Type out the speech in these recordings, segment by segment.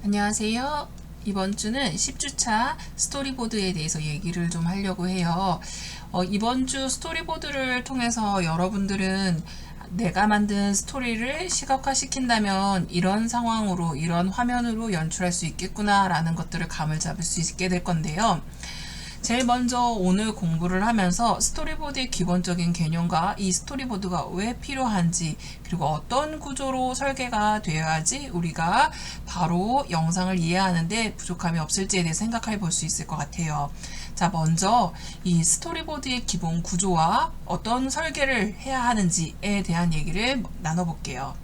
안녕하세요. 이번 주는 10주차 스토리보드에 대해서 얘기를 좀 하려고 해요. 이번 주 스토리보드를 통해서 여러분들은 내가 만든 스토리를 시각화시킨다면 이런 상황으로, 이런 화면으로 연출할 수 있겠구나 라는 것들을 감을 잡을 수 있게 될 건데요. 제일 먼저 오늘 공부를 하면서 스토리보드의 기본적인 개념과 이 스토리보드가 왜 필요한지, 그리고 어떤 구조로 설계가 되어야지 우리가 바로 영상을 이해하는데 부족함이 없을지에 대해 생각해 볼 수 있을 것 같아요. 자, 먼저 이 스토리보드의 기본 구조와 어떤 설계를 해야 하는지에 대한 얘기를 나눠볼게요.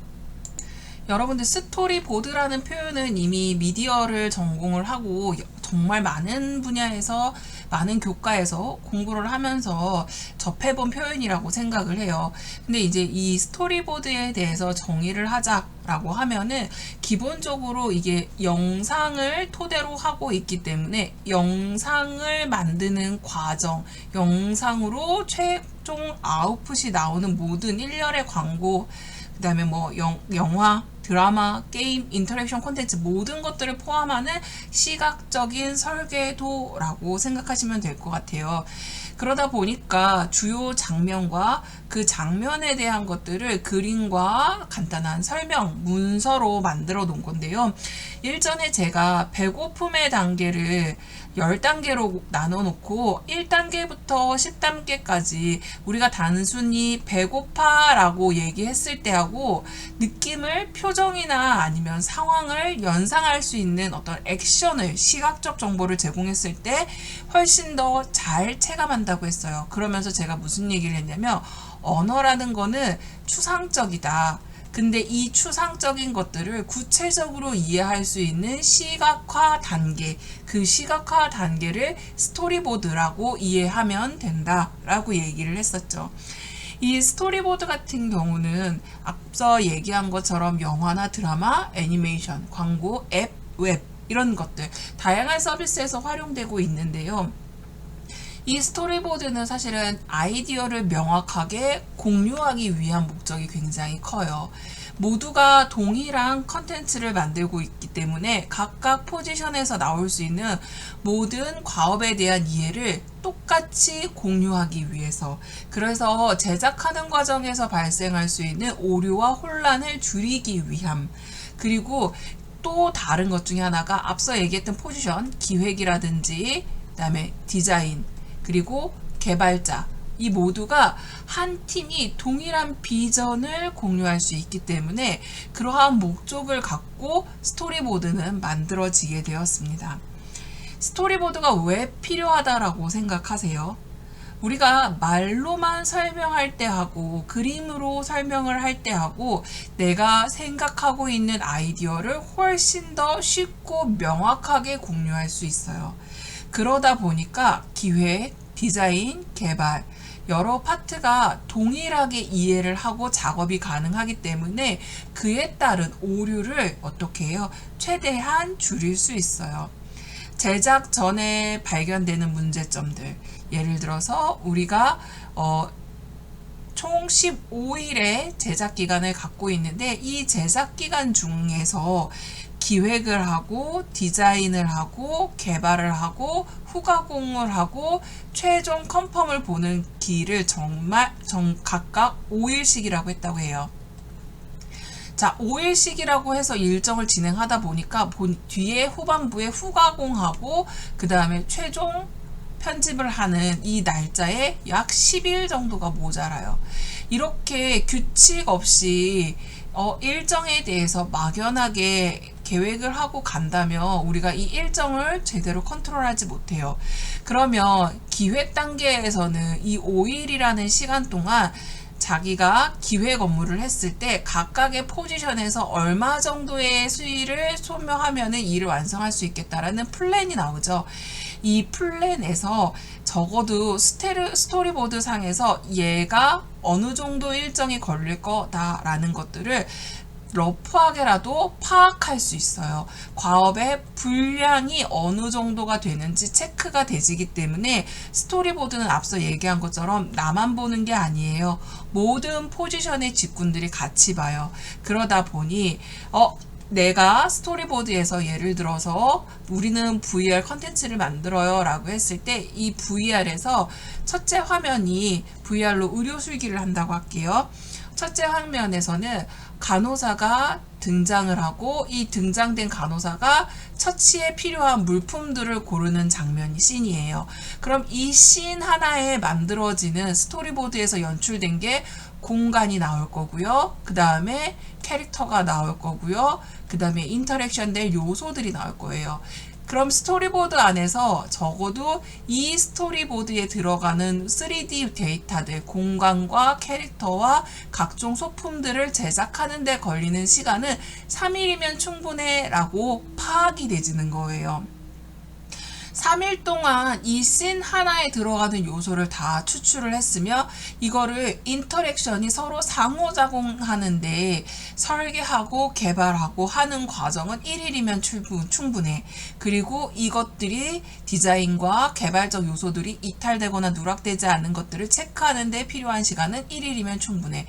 여러분들 스토리보드라는 표현은 이미 미디어를 전공을 하고 정말 많은 분야에서, 많은 교과에서 공부를 하면서 접해본 표현이라고 생각을 해요. 근데 이제 이 스토리보드에 대해서 정의를 하자라고 하면은 기본적으로 이게 영상을 토대로 하고 있기 때문에 영상을 만드는 과정, 영상으로 최종 아웃풋이 나오는 모든 일련의 광고, 그 다음에 뭐 영화, 드라마, 게임, 인터랙션 콘텐츠 모든 것들을 포함하는 시각적인 설계도라고 생각하시면 될 것 같아요. 그러다 보니까 주요 장면과 그 장면에 대한 것들을 그림과 간단한 설명, 문서로 만들어 놓은 건데요. 일전에 제가 배고픔의 단계를 10단계로 나눠 놓고 1단계부터 10단계까지 우리가 단순히 배고파 라고 얘기했을 때하고 느낌을, 표정이나 아니면 상황을 연상할 수 있는 어떤 액션을, 시각적 정보를 제공했을 때 훨씬 더 잘 체감한다고 했어요. 그러면서 제가 무슨 얘기를 했냐면, 언어라는 거는 추상적이다. 근데 이 추상적인 것들을 구체적으로 이해할 수 있는 시각화 단계, 그 시각화 단계를 스토리보드라고 이해하면 된다라고 얘기를 했었죠. 이 스토리보드 같은 경우는 앞서 얘기한 것처럼 영화나 드라마, 애니메이션, 광고, 앱, 웹 이런 것들 다양한 서비스에서 활용되고 있는데요. 이 스토리보드는 사실은 아이디어를 명확하게 공유하기 위한 목적이 굉장히 커요. 모두가 동일한 컨텐츠를 만들고 있기 때문에 각각 포지션에서 나올 수 있는 모든 과업에 대한 이해를 똑같이 공유하기 위해서, 그래서 제작하는 과정에서 발생할 수 있는 오류와 혼란을 줄이기 위함, 그리고 또 다른 것 중에 하나가 앞서 얘기했던 포지션, 기획이라든지 그다음에 디자인, 그리고 개발자, 이 모두가 한 팀이 동일한 비전을 공유할 수 있기 때문에 그러한 목적을 갖고 스토리보드는 만들어지게 되었습니다. 스토리보드가 왜 필요하다라고 생각하세요? 우리가 말로만 설명할 때 하고 그림으로 설명을 할 때 하고 내가 생각하고 있는 아이디어를 훨씬 더 쉽고 명확하게 공유할 수 있어요. 그러다 보니까 기획, 디자인, 개발 여러 파트가 동일하게 이해를 하고 작업이 가능하기 때문에 그에 따른 오류를 어떻게 해요? 최대한 줄일 수 있어요. 제작 전에 발견되는 문제점들, 예를 들어서 우리가 총 15일의 제작 기간을 갖고 있는데 이 제작 기간 중에서 기획을 하고 디자인을 하고 개발을 하고 후가공을 하고 최종 컨펌을 보는 기일을 각각 5일씩이라고 했다고 해요. 자, 5일씩이라고 해서 일정을 진행하다 보니까 뒤에 후반부에 후가공하고 그 다음에 최종 편집을 하는 이 날짜에 약 10일 정도가 모자라요. 이렇게 규칙 없이 일정에 대해서 막연하게 계획을 하고 간다면 우리가 이 일정을 제대로 컨트롤하지 못해요. 그러면 기획 단계에서는 이 5일이라는 시간 동안 자기가 기획 업무를 했을 때 각각의 포지션에서 얼마 정도의 수위를 소모하면 일을 완성할 수 있겠다라는 플랜이 나오죠. 이 플랜에서 적어도 스토리보드 상에서 얘가 어느 정도 일정이 걸릴 거다라는 것들을 러프하게라도 파악할 수 있어요. 과업의 분량이 어느 정도가 되는지 체크가 되지기 때문에 스토리보드는 앞서 얘기한 것처럼 나만 보는 게 아니에요. 모든 포지션의 직군들이 같이 봐요. 그러다 보니 내가 스토리보드에서 예를 들어서 우리는 VR 컨텐츠를 만들어요 라고 했을 때 이 VR에서 첫째 화면이 VR로 의료 술기를 한다고 할게요. 첫째 화면에서는 간호사가 등장을 하고 이 등장된 간호사가 처치에 필요한 물품들을 고르는 장면이 씬이에요. 그럼 이 씬 하나에 만들어지는 스토리보드에서 연출된 게 공간이 나올 거고요. 그 다음에 캐릭터가 나올 거고요. 그 다음에 인터랙션 될 요소들이 나올 거예요. 그럼 스토리보드 안에서 적어도 이 스토리보드에 들어가는 3D 데이터들, 공간과 캐릭터와 각종 소품들을 제작하는 데 걸리는 시간은 3일이면 충분해 라고 파악이 되지는 거예요. 3일 동안 이 씬 하나에 들어가는 요소를 다 추출을 했으며 이거를 인터랙션이 서로 상호작용하는데 설계하고 개발하고 하는 과정은 1일이면 충분해. 그리고 이것들이 디자인과 개발적 요소들이 이탈되거나 누락되지 않는 것들을 체크하는 데 필요한 시간은 1일이면 충분해.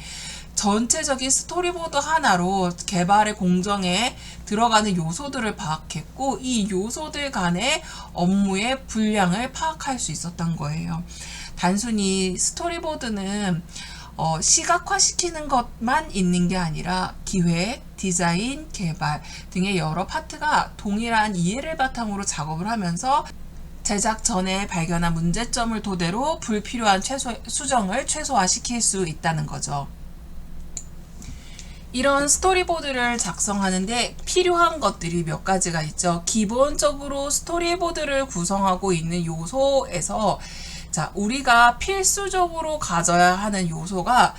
전체적인 스토리보드 하나로 개발의 공정에 들어가는 요소들을 파악했고 이 요소들 간의 업무의 분량을 파악할 수 있었던 거예요. 단순히 스토리보드는 시각화시키는 것만 있는 게 아니라 기획, 디자인, 개발 등의 여러 파트가 동일한 이해를 바탕으로 작업을 하면서 제작 전에 발견한 문제점을 토대로 불필요한 수정을 최소화시킬 수 있다는 거죠. 이런 스토리보드를 작성하는데 필요한 것들이 몇 가지가 있죠. 기본적으로 스토리보드를 구성하고 있는 요소에서 우리가 필수적으로 가져야 하는 요소가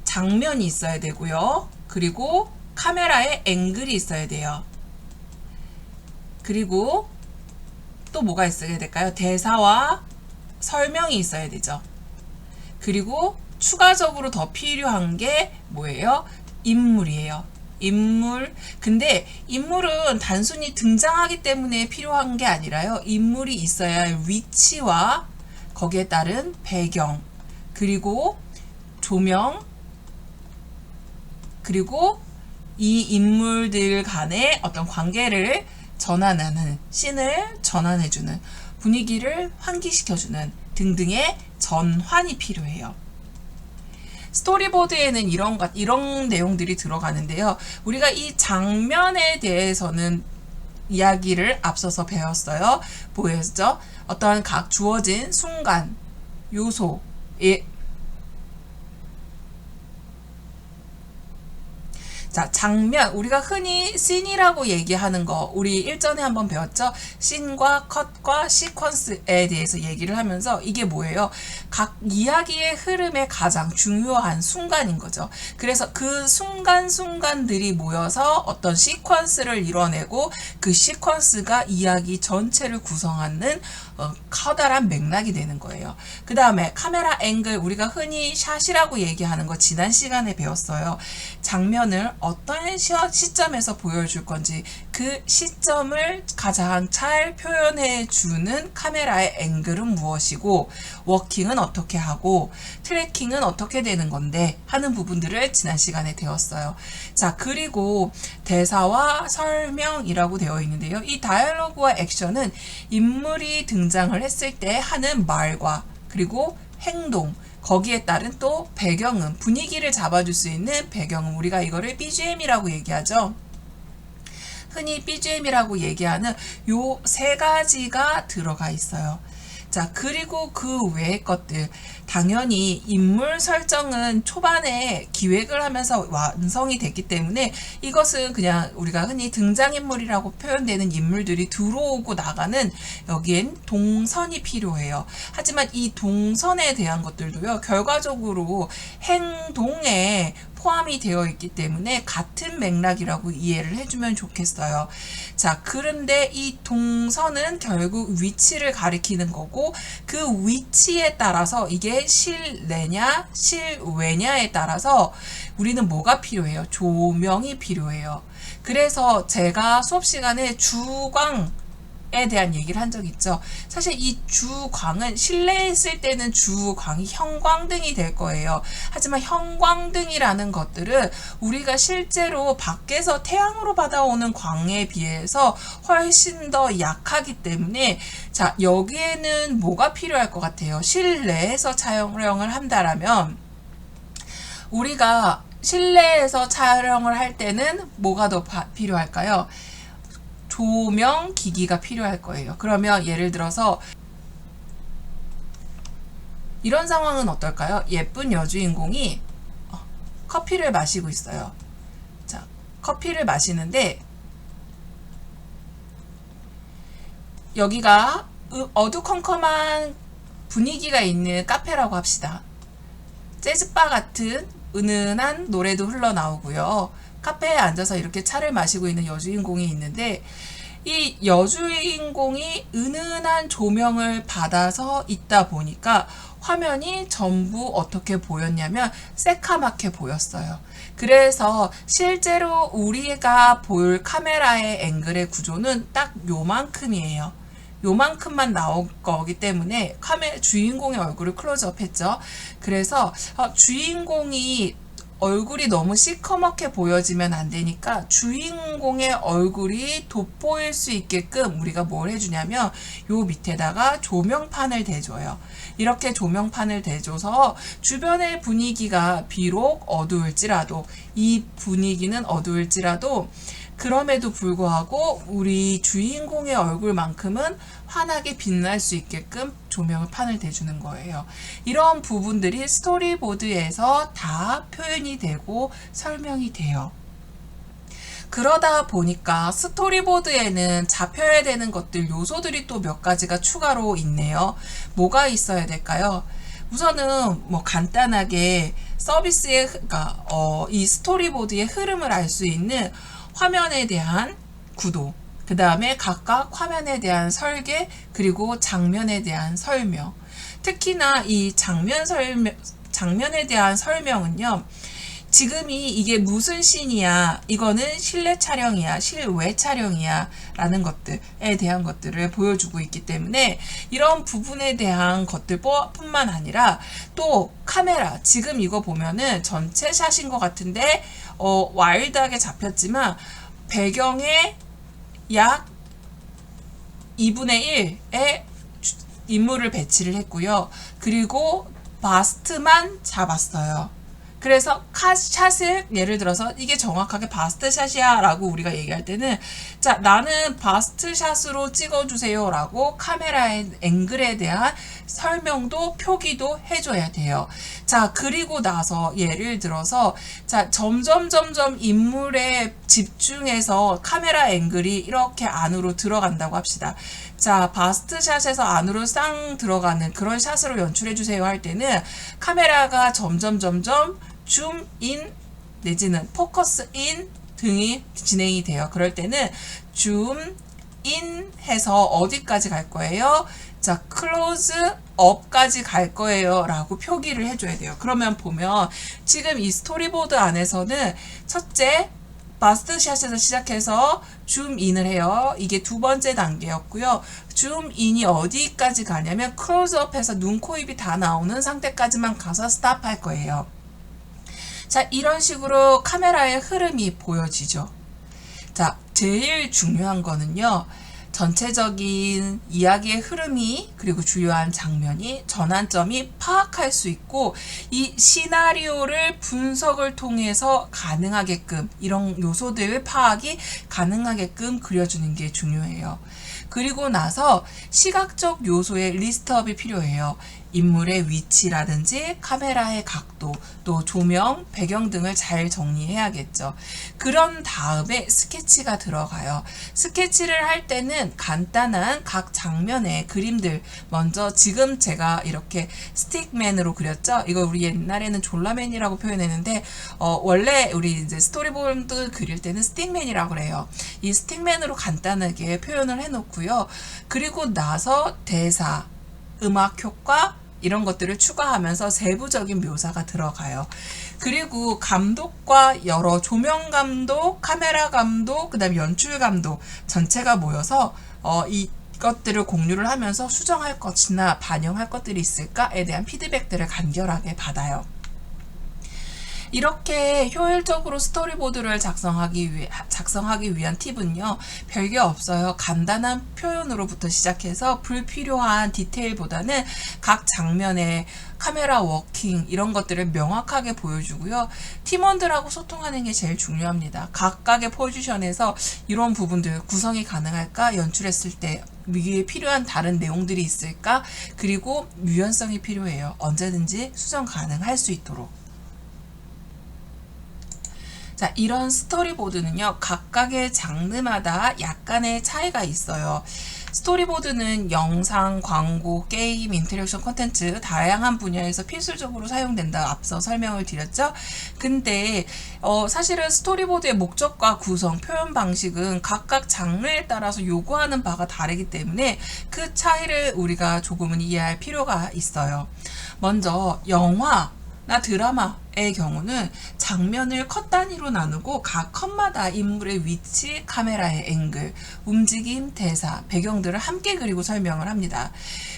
장면이 있어야 되고요. 그리고 카메라의 앵글이 있어야 돼요. 그리고 또 뭐가 있어야 될까요? 대사와 설명이 있어야 되죠. 그리고 추가적으로 더 필요한 게 뭐예요? 인물이에요. 인물. 근데 인물은 단순히 등장하기 때문에 필요한 게 아니라요. 인물이 있어야 할 위치와 거기에 따른 배경, 그리고 조명, 그리고 이 인물들 간의 어떤 관계를 전환하는, 씬을 전환해주는, 분위기를 환기시켜주는 등등의 전환이 필요해요. 스토리보드에는 이런 내용들이 들어가는데요. 우리가 이 장면에 대해서는 이야기를 앞서서 배웠어요. 보였죠? 어떠한 각 주어진 순간, 요소에 장면, 우리가 흔히 씬이라고 얘기하는 거 우리 일전에 한번 배웠죠? 씬과 컷과 시퀀스에 대해서 얘기를 하면서 이게 뭐예요? 각 이야기의 흐름의 가장 중요한 순간인 거죠. 그래서 그 순간순간들이 모여서 어떤 시퀀스를 이뤄내고 그 시퀀스가 이야기 전체를 구성하는 커다란 맥락이 되는 거예요. 그 다음에 카메라 앵글, 우리가 흔히 샷이라고 얘기하는 거 지난 시간에 배웠어요. 장면을 어떤 시점에서 보여줄 건지 그 시점을 가장 잘 표현해 주는 카메라의 앵글은 무엇이고 워킹은 어떻게 하고 트래킹은 어떻게 되는 건데 하는 부분들을 지난 시간에 배웠어요. 그리고 대사와 설명이라고 되어 있는데요. 이 다이얼로그와 액션은 인물이 등장을 했을 때 하는 말과 그리고 행동, 거기에 따른 또 배경음, 분위기를 잡아줄 수 있는 배경음, 우리가 이거를 BGM이라고 얘기하죠. 흔히 BGM이라고 얘기하는 요 세 가지가 들어가 있어요. 그리고 그 외의 것들, 당연히 인물 설정은 초반에 기획을 하면서 완성이 됐기 때문에 이것은 그냥 우리가 흔히 등장인물이라고 표현되는 인물들이 들어오고 나가는 여기엔 동선이 필요해요. 하지만 이 동선에 대한 것들도요, 결과적으로 행동에 포함이 되어 있기 때문에 같은 맥락이라고 이해를 해주면 좋겠어요. 그런데 이 동선은 결국 위치를 가리키는 거고 그 위치에 따라서 이게 실내냐 실외냐에 따라서 우리는 뭐가 필요해요? 조명이 필요해요. 그래서 제가 수업 시간에 주광 에 대한 얘기를 한 적 있죠. 사실 이 주광은 실내에 있을 때는 주광이 형광등이 될 거예요. 하지만 형광등이라는 것들은 우리가 실제로 밖에서 태양으로 받아오는 광에 비해서 훨씬 더 약하기 때문에 자, 여기에는 뭐가 필요할 것 같아요? 실내에서 촬영을 한다라면 우리가 실내에서 촬영을 할 때는 뭐가 더 필요할까요? 조명 기기가 필요할 거예요. 그러면 예를 들어서 이런 상황은 어떨까요? 예쁜 여주인공이 커피를 마시고 있어요. 자, 커피를 마시는데 여기가 어두컴컴한 분위기가 있는 카페라고 합시다. 재즈바 같은 은은한 노래도 흘러나오고요. 카페에 앉아서 이렇게 차를 마시고 있는 여주인공이 있는데 이 여주인공이 은은한 조명을 받아서 있다 보니까 화면이 전부 어떻게 보였냐면 새카맣게 보였어요. 그래서 실제로 우리가 볼 카메라의 앵글의 구조는 딱 요만큼이에요. 요만큼만 나올 거기 때문에 주인공의 얼굴을 클로즈업 했죠. 그래서 주인공이 얼굴이 너무 시커멓게 보여지면 안 되니까 주인공의 얼굴이 돋보일 수 있게끔 우리가 뭘 해주냐면 요 밑에다가 조명판을 대줘요. 이렇게 조명판을 대줘서 주변의 분위기가 비록 어두울지라도 이 분위기는 어두울지라도 그럼에도 불구하고 우리 주인공의 얼굴만큼은 환하게 빛날 수 있게끔 조명을 판을 대주는 거예요. 이런 부분들이 스토리보드에서 다 표현이 되고 설명이 돼요. 그러다 보니까 스토리보드에는 잡혀야 되는 것들, 요소들이 또 몇 가지가 추가로 있네요. 뭐가 있어야 될까요? 우선은 뭐 간단하게 서비스의, 그러니까 이 스토리보드의 흐름을 알 수 있는 화면에 대한 구도, 그 다음에 각각 화면에 대한 설계, 그리고 장면에 대한 설명. 특히나 이 장면에 대한 설명은요, 지금이 이게 무슨 씬이야, 이거는 실내 촬영이야, 실외 촬영이야 라는 것들에 대한 것들을 보여주고 있기 때문에 이런 부분에 대한 것들 뿐만 아니라 또 카메라, 지금 이거 보면은 전체 샷인 것 같은데 와일드하게 잡혔지만 배경에 약 2분의 1의 인물을 배치를 했고요. 그리고 바스트만 잡았어요. 그래서 샷을 예를 들어서 이게 정확하게 바스트 샷이야 라고 우리가 얘기할 때는 자, 나는 바스트 샷으로 찍어주세요 라고 카메라의 앵글에 대한 설명도 표기도 해줘야 돼요. 자, 그리고 나서 예를 들어서 자, 점점 인물에 집중해서 카메라 앵글이 이렇게 안으로 들어간다고 합시다. 자, 바스트 샷에서 안으로 쌍 들어가는 그런 샷으로 연출해 주세요 할 때는 카메라가 점점 줌인 내지는 포커스 인 등이 진행이 돼요. 그럴 때는 줌 인 해서 어디까지 갈 거예요? 자, 클로즈 업까지 갈 거예요 라고 표기를 해줘야 돼요. 그러면 보면 지금 이 스토리보드 안에서는 첫째 바스트샷에서 시작해서 줌인을 해요. 이게 두 번째 단계였고요. 줌인이 어디까지 가냐면 클로즈업해서 눈, 코, 입이 다 나오는 상태까지만 가서 스탑할 거예요. 자, 이런 식으로 카메라의 흐름이 보여지죠. 자, 제일 중요한 거는요, 전체적인 이야기의 흐름이 그리고 주요한 장면이 전환점이 파악할 수 있고 이 시나리오를 분석을 통해서 가능하게끔 이런 요소들 파악이 가능하게끔 그려주는 게 중요해요. 그리고 나서 시각적 요소의 리스트업이 필요해요. 인물의 위치라든지 카메라의 각도, 또 조명, 배경 등을 잘 정리해야겠죠. 그런 다음에 스케치가 들어가요. 스케치를 할 때는 간단한 각 장면의 그림들, 먼저 지금 제가 이렇게 스틱맨으로 그렸죠. 이거 우리 옛날에는 졸라맨이라고 표현했는데 원래 우리 이제 스토리보드 그릴 때는 스틱맨이라고 그래요. 이 스틱맨으로 간단하게 표현을 해놓고요. 그리고 나서 대사, 음악 효과 이런 것들을 추가하면서 세부적인 묘사가 들어가요. 그리고 감독과 여러 조명 감독, 카메라 감독, 그 다음에 연출 감독 전체가 모여서 이 것들을 공유를 하면서 수정할 것이나 반영할 것들이 있을까에 대한 피드백들을 간결하게 받아요. 이렇게 효율적으로 스토리보드를 작성하기 위한 팁은요, 별게 없어요. 간단한 표현으로부터 시작해서 불필요한 디테일보다는 각 장면의 카메라 워킹 이런 것들을 명확하게 보여주고요. 팀원들하고 소통하는 게 제일 중요합니다. 각각의 포지션에서 이런 부분들 구성이 가능할까? 연출했을 때 위에 필요한 다른 내용들이 있을까? 그리고 유연성이 필요해요. 언제든지 수정 가능할 수 있도록. 자, 이런 스토리보드는요, 각각의 장르마다 약간의 차이가 있어요. 스토리보드는 영상, 광고, 게임, 인터랙션 콘텐츠 다양한 분야에서 필수적으로 사용된다 앞서 설명을 드렸죠. 근데 사실은 스토리보드의 목적과 구성, 표현 방식은 각각 장르에 따라서 요구하는 바가 다르기 때문에 그 차이를 우리가 조금은 이해할 필요가 있어요. 먼저 영화나 드라마의 경우는 장면을 컷 단위로 나누고 각 컷마다 인물의 위치, 카메라의 앵글, 움직임, 대사, 배경들을 함께 그리고 설명을 합니다.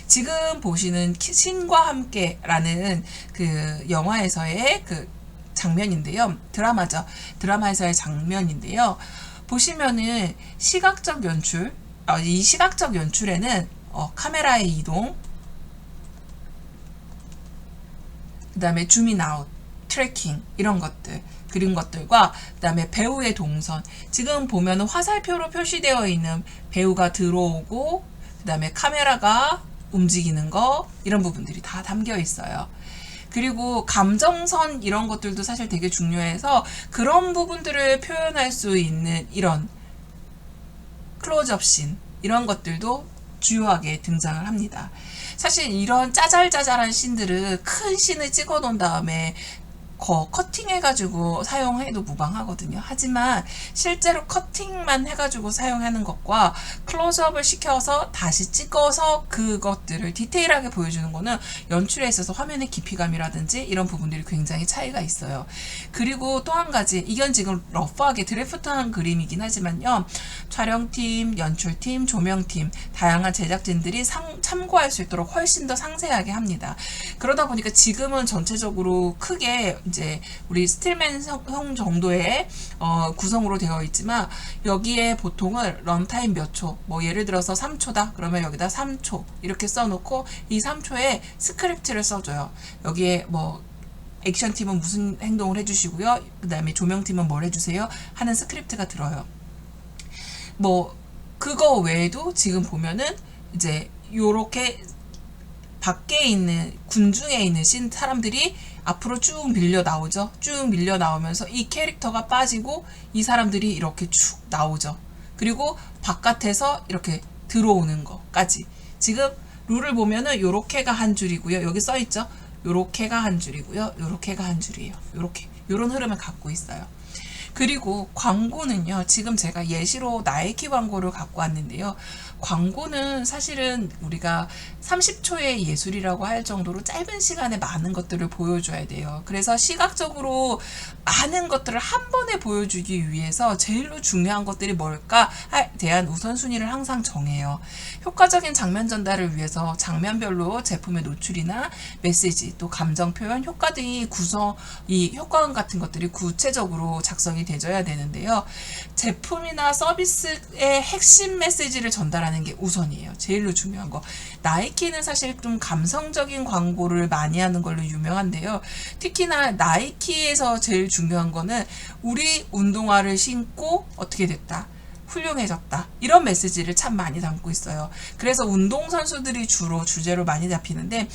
지금 보시는 신과 함께라는 그 영화에서의 그 장면인데요. 드라마죠. 드라마에서의 장면인데요. 보시면은 시각적 연출, 이 시각적 연출에는 카메라의 이동, 그 다음에 줌인 아웃, 트래킹 이런 것들 그린 것들과 그 다음에 배우의 동선, 지금 보면 화살표로 표시되어 있는 배우가 들어오고 그 다음에 카메라가 움직이는 거 이런 부분들이 다 담겨 있어요. 그리고 감정선 이런 것들도 사실 되게 중요해서 그런 부분들을 표현할 수 있는 이런 클로즈업 씬 이런 것들도 주요하게 등장을 합니다. 사실 이런 짜잘짜잘한 씬들은 큰 씬을 찍어 놓은 다음에 커팅해가지고 사용해도 무방하거든요. 하지만 실제로 커팅만 해가지고 사용하는 것과 클로즈업을 시켜서 다시 찍어서 그것들을 디테일하게 보여주는 거는 연출에 있어서 화면의 깊이감이라든지 이런 부분들이 굉장히 차이가 있어요. 그리고 또 한 가지, 이건 지금 러프하게 드래프트한 그림이긴 하지만요. 촬영팀, 연출팀, 조명팀, 다양한 제작진들이 참고할 수 있도록 훨씬 더 상세하게 합니다. 그러다 보니까 지금은 전체적으로 크게 이제 우리 스틸맨형 정도의 구성으로 되어 있지만 여기에 보통은 런타임 몇 초, 뭐 예를 들어서 3초다 그러면 여기다 3초 이렇게 써놓고 이 3초에 스크립트를 써줘요. 여기에 뭐 액션팀은 무슨 행동을 해주시고요, 그 다음에 조명팀은 뭘 해주세요 하는 스크립트가 들어요. 뭐 그거 외에도 지금 보면은 이제 요렇게 밖에 있는 군중에 있는 사람들이 앞으로 쭉 밀려 나오죠. 쭉 밀려 나오면서 이 캐릭터가 빠지고 이 사람들이 이렇게 쭉 나오죠. 그리고 바깥에서 이렇게 들어오는 것까지. 지금 룰을 보면은 요렇게가 한 줄이고요. 여기 써 있죠. 요렇게가 한 줄이고요. 요렇게가 한 줄이에요. 요렇게. 요런 흐름을 갖고 있어요. 그리고 광고는요. 지금 제가 예시로 나이키 광고를 갖고 왔는데요. 광고는 사실은 우리가 30초의 예술이라고 할 정도로 짧은 시간에 많은 것들을 보여줘야 돼요. 그래서 시각적으로 많은 것들을 한 번에 보여주기 위해서 제일로 중요한 것들이 뭘까에 대한 우선순위를 항상 정해요. 효과적인 장면 전달을 위해서 장면별로 제품의 노출이나 메시지, 또 감정 표현, 효과 등이 이 효과음 같은 것들이 구체적으로 작성이 되어야 되는데요. 제품이나 서비스의 핵심 메시지를 전달하는 게 우선이에요. 제일로 중요한 거. 나이키는 사실 좀 감성적인 광고를 많이 하는 걸로 유명한데요. 특히나 나이키에서 제일 중요한 거는 우리 운동화를 신고 어떻게 됐다, 훌륭해졌다, 이런 메시지를 참 많이 담고 있어요. 그래서 운동선수들이 주로 주제로 많이 잡히는데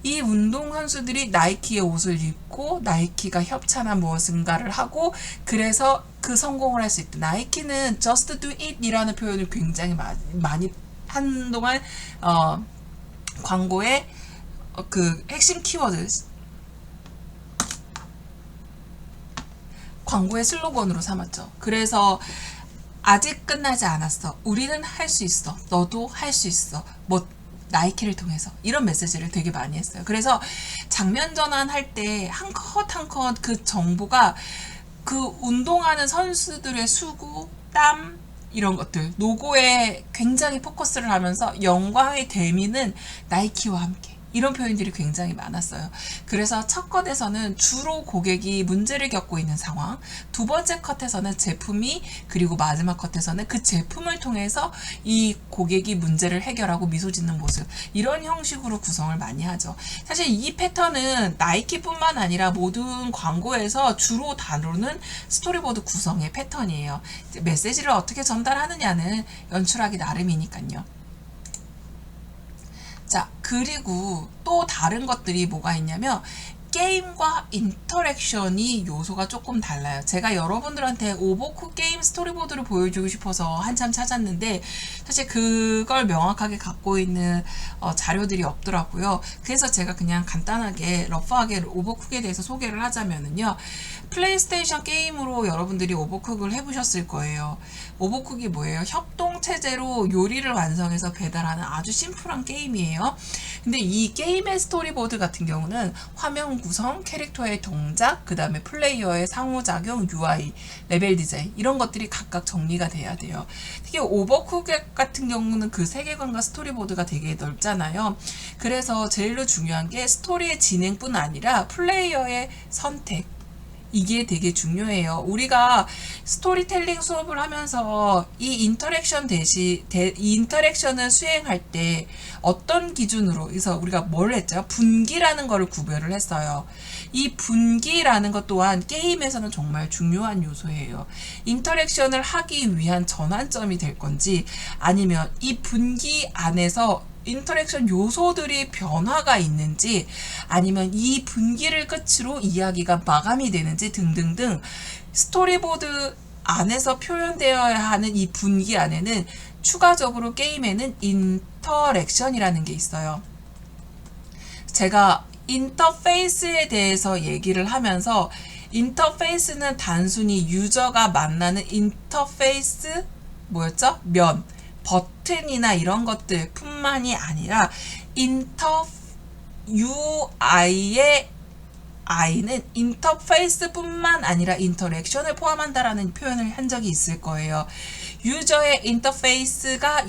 이 운동선수들이 나이키의 옷을 입고 나이키가 협찬한 무엇인가를 하고 그래서 그 성공을 할 수 있다. 나이키는 just do it 이라는 표현을 굉장히 많이 한동안 광고의 그 핵심 키워드, 광고의 슬로건으로 삼았죠. 그래서 아직 끝나지 않았어. 우리는 할 수 있어. 너도 할 수 있어. 뭐 나이키를 통해서 이런 메시지를 되게 많이 했어요. 그래서 장면 전환할 때 한 컷 한 컷 그 정보가 그 운동하는 선수들의 수고, 땀, 이런 것들, 로고에 굉장히 포커스를 하면서 영광의 대미는 나이키와 함께, 이런 표현들이 굉장히 많았어요. 그래서 첫 컷에서는 주로 고객이 문제를 겪고 있는 상황, 두 번째 컷에서는 제품이, 그리고 마지막 컷에서는 그 제품을 통해서 이 고객이 문제를 해결하고 미소 짓는 모습, 이런 형식으로 구성을 많이 하죠. 사실 이 패턴은 나이키뿐만 아니라 모든 광고에서 주로 다루는 스토리보드 구성의 패턴이에요. 메시지를 어떻게 전달하느냐는 연출하기 나름이니까요. 자, 그리고 또 다른 것들이 뭐가 있냐면 게임과 인터랙션이 요소가 조금 달라요. 제가 여러분들한테 오버쿡 게임 스토리보드를 보여주고 싶어서 한참 찾았는데 사실 그걸 명확하게 갖고 있는 자료들이 없더라고요. 그래서 제가 그냥 간단하게 러프하게 오버쿡에 대해서 소개를 하자면은요. 플레이스테이션 게임으로 여러분들이 오버쿡을 해보셨을 거예요. 오버쿡이 뭐예요? 협동체제로 요리를 완성해서 배달하는 아주 심플한 게임이에요. 근데 이 게임의 스토리보드 같은 경우는 화면 구성, 캐릭터의 동작, 그 다음에 플레이어의 상호작용, UI, 레벨 디자인, 이런 것들이 각각 정리가 돼야 돼요. 특히 오버쿡 같은 경우는 그 세계관과 스토리보드가 되게 넓잖아요. 그래서 제일로 중요한 게 스토리의 진행뿐 아니라 플레이어의 선택, 이게 되게 중요해요. 우리가 스토리텔링 수업을 하면서 이 인터랙션을 수행할 때 어떤 기준으로, 그래서 우리가 뭘 했죠? 분기라는 거를 구별을 했어요. 이 분기라는 것 또한 게임에서는 정말 중요한 요소예요. 인터랙션을 하기 위한 전환점이 될 건지, 아니면 이 분기 안에서 인터랙션 요소들이 변화가 있는지, 아니면 이 분기를 끝으로 이야기가 마감이 되는지 등등등, 스토리보드 안에서 표현되어야 하는 이 분기 안에는 추가적으로 게임에는 인터랙션이라는 게 있어요. 제가 인터페이스에 대해서 얘기를 하면서 인터페이스는 단순히 유저가 만나는 인터페이스, 뭐였죠? 면, 버튼이나 이런 것들 뿐만이 아니라 UI의 I는 인터페이스뿐만 아니라 인터랙션을 포함한다라는 표현을 한 적이 있을 거예요. 유저의 인터페이스가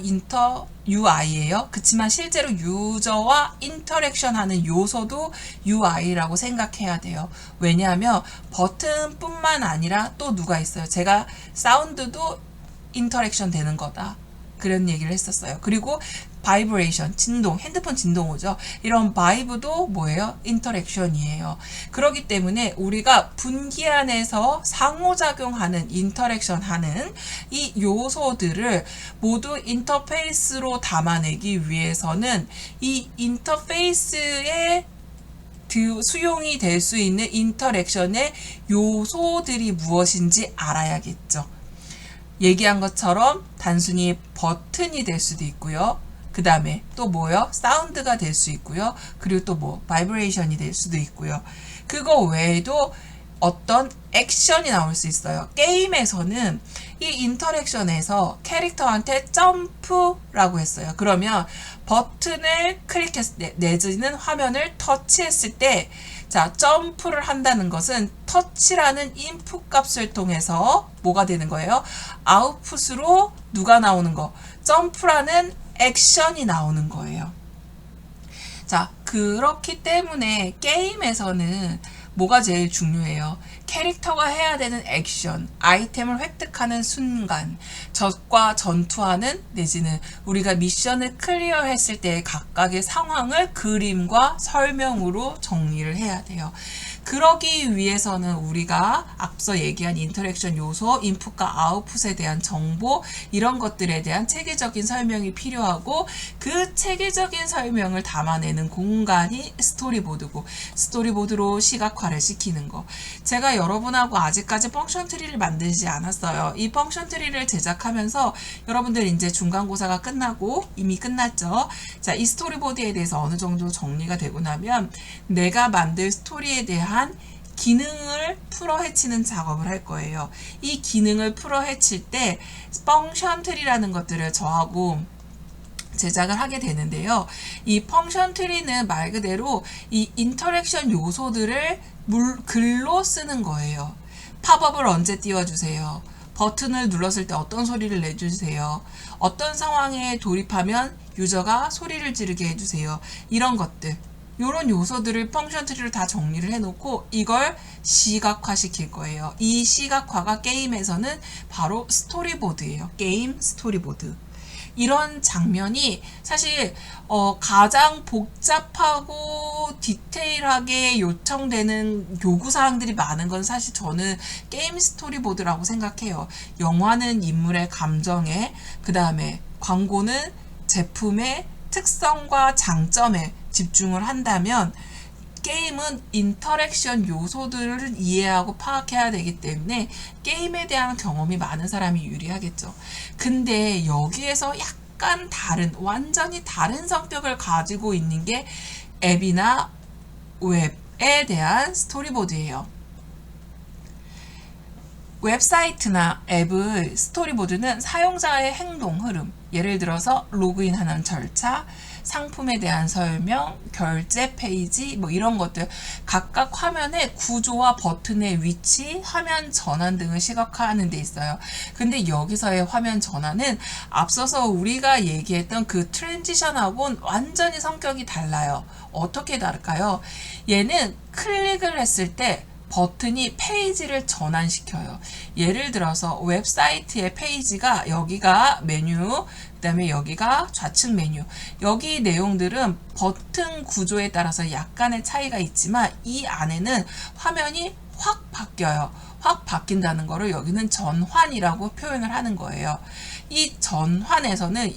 UI예요. 그렇지만 실제로 유저와 인터랙션하는 요소도 UI라고 생각해야 돼요. 왜냐하면 버튼뿐만 아니라 또 누가 있어요. 제가 사운드도 인터랙션 되는 거다, 그런 얘기를 했었어요. 그리고 바이브레이션, 진동, 핸드폰 진동 오죠. 이런 바이브도 뭐예요? 인터랙션이에요. 그렇기 때문에 우리가 분기 안에서 상호작용하는, 인터랙션하는 이 요소들을 모두 인터페이스로 담아내기 위해서는 이 인터페이스에 수용이 될 수 있는 인터랙션의 요소들이 무엇인지 알아야겠죠. 얘기한 것처럼 단순히 버튼이 될 수도 있고요. 그 다음에 또 뭐요? 사운드가 될 수 있고요. 그리고 또 뭐 바이브레이션이 될 수도 있고요. 그거 외에도 어떤 액션이 나올 수 있어요. 게임에서는 이 인터랙션에서 캐릭터한테 점프라고 했어요. 그러면 버튼을 클릭했을 때 내지는 화면을 터치했을 때, 자, 점프를 한다는 것은 터치라는 인풋 값을 통해서 뭐가 되는 거예요? 아웃풋으로 누가 나오는 거? 점프라는 액션이 나오는 거예요. 자, 그렇기 때문에 게임에서는 뭐가 제일 중요해요? 캐릭터가 해야 되는 액션, 아이템을 획득하는 순간, 적과 전투하는, 내지는 우리가 미션을 클리어했을 때의 각각의 상황을 그림과 설명으로 정리를 해야 돼요. 그러기 위해서는 우리가 앞서 얘기한 인터랙션 요소, 인풋과 아웃풋에 대한 정보, 이런 것들에 대한 체계적인 설명이 필요하고, 그 체계적인 설명을 담아내는 공간이 스토리보드고, 스토리보드로 시각화를 시키는 거. 제가 여러분하고 아직까지 펑션 트리를 만들지 않았어요. 이 펑션 트리를 제작하면서 여러분들 이제 중간고사가 끝나고 이미 끝났죠. 자, 이 스토리보드에 대해서 어느 정도 정리가 되고 나면 내가 만들 스토리에 대한 기능을 풀어헤치는 작업을 할 거예요. 이 기능을 풀어헤칠 때 펑션 트리라는 것들을 저하고 제작을 하게 되는데요. 이 펑션 트리는 말 그대로 이 인터랙션 요소들을 글로 쓰는 거예요. 팝업을 언제 띄워주세요? 버튼을 눌렀을 때 어떤 소리를 내주세요. 어떤 상황에 돌입하면 유저가 소리를 지르게 해주세요. 이런 것들. 이런 요소들을 펑션 트리로 다 정리를 해놓고 이걸 시각화 시킬 거예요. 이 시각화가 게임에서는 바로 스토리보드예요. 게임 스토리보드. 이런 장면이 사실 가장 복잡하고 디테일하게 요청되는 요구사항들이 많은 건 사실 저는 게임 스토리보드라고 생각해요. 영화는 인물의 감정에, 그 다음에 광고는 제품의 특성과 장점에 집중을 한다면 게임은 인터랙션 요소들을 이해하고 파악해야 되기 때문에 게임에 대한 경험이 많은 사람이 유리하겠죠. 근데 여기에서 약간 다른, 완전히 다른 성격을 가지고 있는 게 앱이나 웹에 대한 스토리보드예요. 웹사이트나 앱의 스토리보드는 사용자의 행동 흐름, 예를 들어서 로그인하는 절차, 상품에 대한 설명, 결제 페이지, 뭐 이런 것들 각각 화면의 구조와 버튼의 위치, 화면 전환 등을 시각화하는 데 있어요. 근데 여기서의 화면 전환은 앞서서 우리가 얘기했던 그 트랜지션하고는 완전히 성격이 달라요. 어떻게 다를까요? 얘는 클릭을 했을 때 버튼이 페이지를 전환시켜요. 예를 들어서 웹사이트의 페이지가 여기가 메뉴, 그 다음에 여기가 좌측 메뉴. 여기 내용들은 버튼 구조에 따라서 약간의 차이가 있지만 이 안에는 화면이 확 바뀌어요. 확 바뀐다는 거를 여기는 전환이라고 표현을 하는 거예요. 이 전환에서는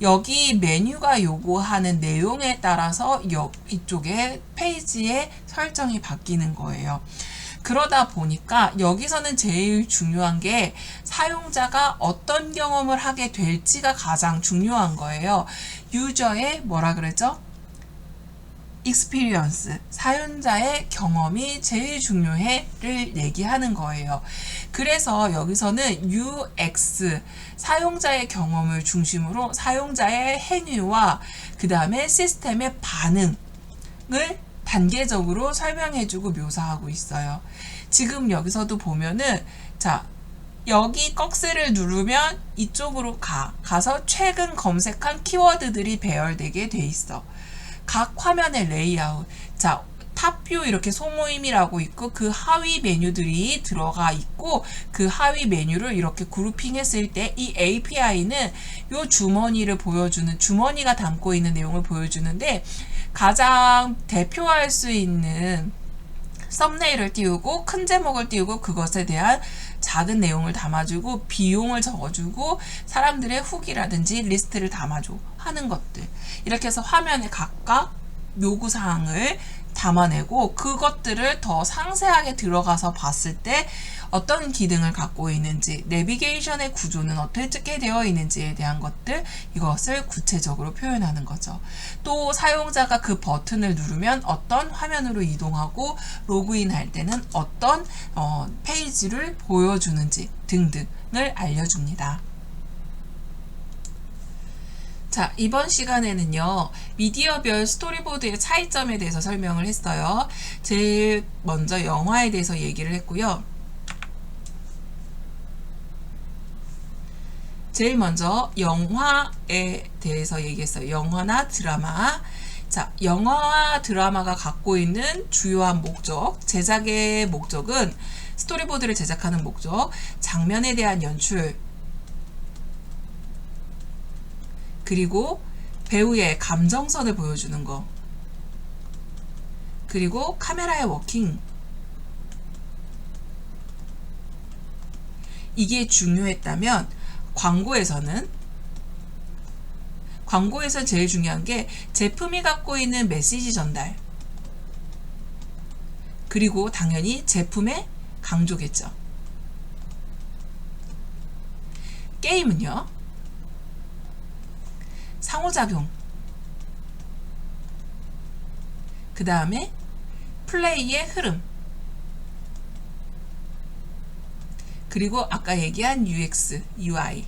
여기 메뉴가 요구하는 내용에 따라서 이쪽에 페이지의 설정이 바뀌는 거예요. 그러다 보니까 여기서는 제일 중요한 게 사용자가 어떤 경험을 하게 될지가 가장 중요한 거예요. 유저의 뭐라 그러죠? experience, 사용자의 경험이 제일 중요해를 얘기하는 거예요. 그래서 여기서는 UX, 사용자의 경험을 중심으로 사용자의 행위와 그 다음에 시스템의 반응을 단계적으로 설명해주고 묘사하고 있어요. 지금 여기서도 보면은 자, 여기 꺽쇠를 누르면 이쪽으로 가서 최근 검색한 키워드들이 배열되게 돼 있어. 각 화면의 레이아웃. 자, 탑뷰 이렇게 소모임이라고 있고 그 하위 메뉴들이 들어가 있고 그 하위 메뉴를 이렇게 그룹핑했을 때 이 API는 요 주머니를 보여주는, 주머니가 담고 있는 내용을 보여주는데 가장 대표할 수 있는 썸네일을 띄우고 큰 제목을 띄우고 그것에 대한 작은 내용을 담아주고 비용을 적어주고 사람들의 후기라든지 리스트를 담아줘 하는 것들. 이렇게 해서 화면에 각각 요구사항을 담아내고 그것들을 더 상세하게 들어가서 봤을 때 어떤 기능을 갖고 있는지, 내비게이션의 구조는 어떻게 되어 있는지에 대한 것들, 이것을 구체적으로 표현하는 거죠. 또 사용자가 그 버튼을 누르면 어떤 화면으로 이동하고 로그인할 때는 어떤 페이지를 보여주는지 등등을 알려줍니다. 자, 이번 시간에는요, 미디어별 스토리보드의 차이점에 대해서 설명을 했어요. 제일 먼저 영화에 대해서 얘기를 했고요. 제일 먼저 영화에 대해서 얘기했어요. 영화나 드라마. 자, 영화와 드라마가 갖고 있는 주요한 목적, 제작의 목적은 스토리보드를 제작하는 목적, 장면에 대한 연출, 그리고 배우의 감정선을 보여주는 거, 그리고 카메라의 워킹. 이게 중요했다면 광고에서 제일 중요한 게 제품이 갖고 있는 메시지 전달, 그리고 당연히 제품의 강조겠죠. 게임은요, 상호작용, 그 다음에 플레이의 흐름, 그리고 아까 얘기한 UX, UI,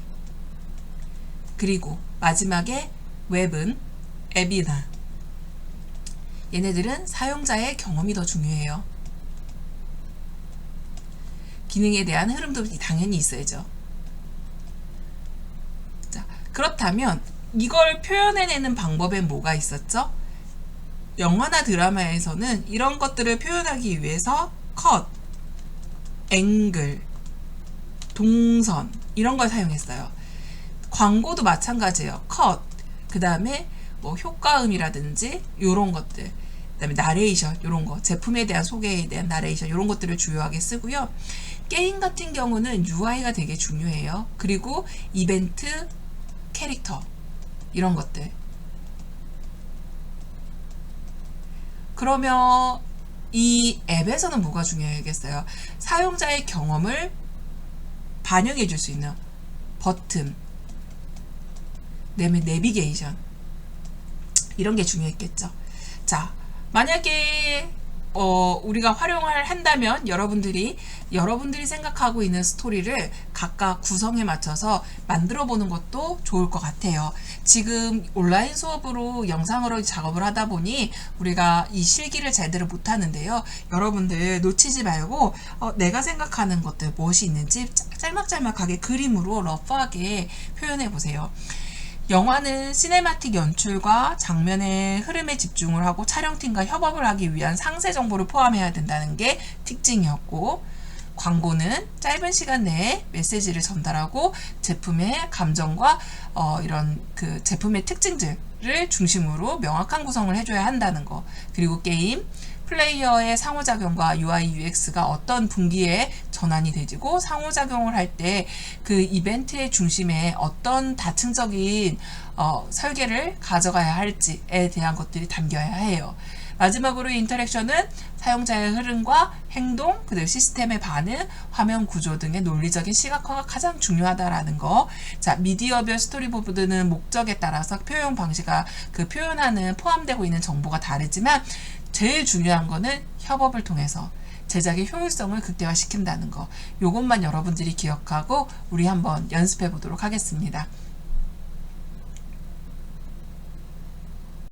그리고 마지막에 웹은 앱이나, 얘네들은 사용자의 경험이 더 중요해요. 기능에 대한 흐름도 당연히 있어야죠. 자, 그렇다면 이걸 표현해내는 방법엔 뭐가 있었죠? 영화나 드라마에서는 이런 것들을 표현하기 위해서 컷, 앵글, 동선 이런 걸 사용했어요. 광고도 마찬가지예요. 컷, 그 다음에 뭐 효과음이라든지 이런 것들, 그 다음에 나레이션 이런 거, 제품에 대한 소개에 대한 나레이션 이런 것들을 주요하게 쓰고요. 게임 같은 경우는 UI가 되게 중요해요. 그리고 이벤트, 캐릭터 이런 것들. 그러면 이 앱에서는 뭐가 중요하겠어요? 사용자의 경험을 반영해 줄 수 있는 버튼, 그다음에 내비게이션 이런 게 중요했겠죠. 자, 만약에 우리가 활용을 한다면 여러분들이 생각하고 있는 스토리를 각각 구성에 맞춰서 만들어 보는 것도 좋을 것 같아요. 지금 온라인 수업으로 영상으로 작업을 하다 보니 우리가 이 실기를 제대로 못 하는데요. 여러분들 놓치지 말고 내가 생각하는 것들 무엇이 있는지 짤막짤막하게 그림으로 러프하게 표현해 보세요. 영화는 시네마틱 연출과 장면의 흐름에 집중을 하고 촬영팀과 협업을 하기 위한 상세 정보를 포함해야 된다는 게 특징이었고, 광고는 짧은 시간 내에 메시지를 전달하고 제품의 감정과 이런 그 제품의 특징들을 중심으로 명확한 구성을 해줘야 한다는 거. 그리고 게임, 플레이어의 상호작용과 UI, UX가 어떤 분기에 전환이 되고 상호작용을 할 때 그 이벤트의 중심에 어떤 다층적인 설계를 가져가야 할지에 대한 것들이 담겨야 해요. 마지막으로 인터랙션은 사용자의 흐름과 행동, 그리고 시스템의 반응, 화면 구조 등의 논리적인 시각화가 가장 중요하다라는 거. 자, 미디어별 스토리보드는 목적에 따라서 표현 방식과 그 표현하는 포함되고 있는 정보가 다르지만 제일 중요한 거는 협업을 통해서 제작의 효율성을 극대화시킨다는 거. 요것만 여러분들이 기억하고 우리 한번 연습해 보도록 하겠습니다.